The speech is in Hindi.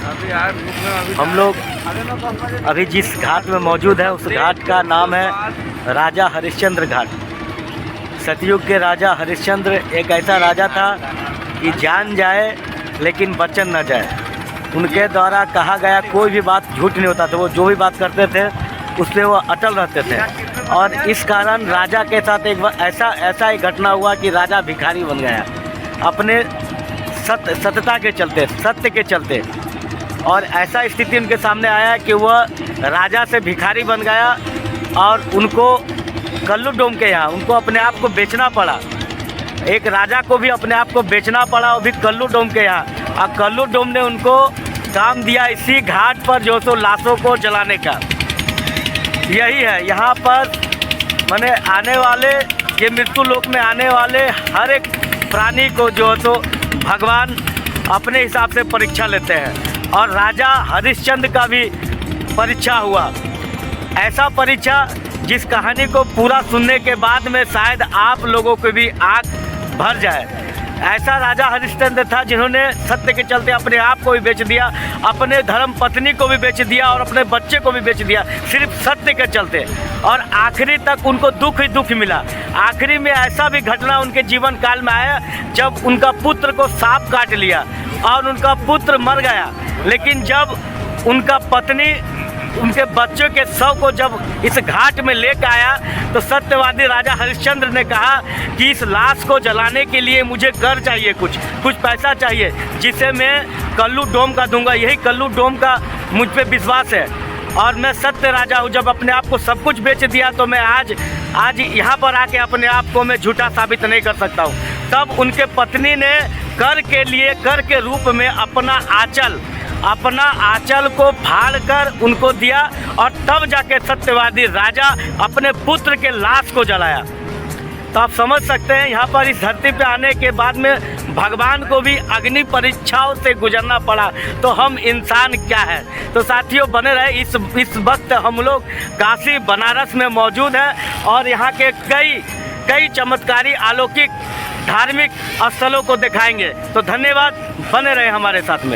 हम लोग अभी जिस घाट में मौजूद है उस घाट का नाम है राजा हरिश्चंद्र घाट। सतयुग के राजा हरिश्चंद्र एक ऐसा राजा था कि जान जाए लेकिन वचन न जाए। उनके द्वारा कहा गया कोई भी बात झूठ नहीं होता था। वो जो भी बात करते थे उस पर वो अटल रहते थे। और इस कारण राजा के साथ एक बार ऐसा ही घटना हुआ कि राजा भिखारी बन गया अपने सत्यता के चलते, सत्य के चलते। और ऐसा स्थिति उनके सामने आया कि वह राजा से भिखारी बन गया और उनको कल्लू डोम के यहाँ उनको अपने आप को बेचना पड़ा। एक राजा को भी अपने आप को बेचना पड़ा, वो भी कल्लू डोम के यहाँ। और कल्लू डोम ने उनको काम दिया इसी घाट पर जो सो लाशों को जलाने का। यही है यहाँ पर माने आने वाले, ये मृत्यु लोक में आने वाले हर एक प्राणी को जो तो भगवान अपने हिसाब से परीक्षा लेते हैं। और राजा हरिश्चंद्र का भी परीक्षा हुआ, ऐसा परीक्षा जिस कहानी को पूरा सुनने के बाद में शायद आप लोगों को भी आँख भर जाए। ऐसा राजा हरिश्चंद्र था जिन्होंने सत्य के चलते अपने आप को भी बेच दिया, अपने धर्म पत्नी को भी बेच दिया और अपने बच्चे को भी बेच दिया, सिर्फ सत्य के चलते। और आखिरी तक उनको दुख ही दुख मिला। आखिरी में ऐसा भी घटना उनके जीवन काल में आया जब उनका पुत्र को सांप काट लिया और उनका पुत्र मर गया। लेकिन जब उनका पत्नी उनके बच्चों के शव को जब इस घाट में लेकर आया तो सत्यवादी राजा हरिश्चंद्र ने कहा कि इस लाश को जलाने के लिए मुझे कर चाहिए, कुछ पैसा चाहिए जिसे मैं कल्लू डोम का दूंगा। यही कल्लू डोम का मुझ पे विश्वास है और मैं सत्य राजा हूँ। जब अपने आप को सब कुछ बेच दिया तो मैं आज यहाँ पर आके अपने आप को मैं झूठा साबित नहीं कर सकता हूँ। तब उनके पत्नी ने कर के रूप में अपना आंचल को फाड़ कर उनको दिया और तब जाके सत्यवादी राजा अपने पुत्र के लाश को जलाया। तो आप समझ सकते हैं यहाँ पर इस धरती पे आने के बाद में भगवान को भी अग्नि परीक्षाओं से गुजरना पड़ा, तो हम इंसान क्या है। तो साथियों बने रहे, इस वक्त हम लोग काशी बनारस में मौजूद हैं और यहाँ के कई चमत्कारी अलौकिक धार्मिक स्थलों को दिखाएंगे। तो धन्यवाद, बने रहे हमारे साथ में।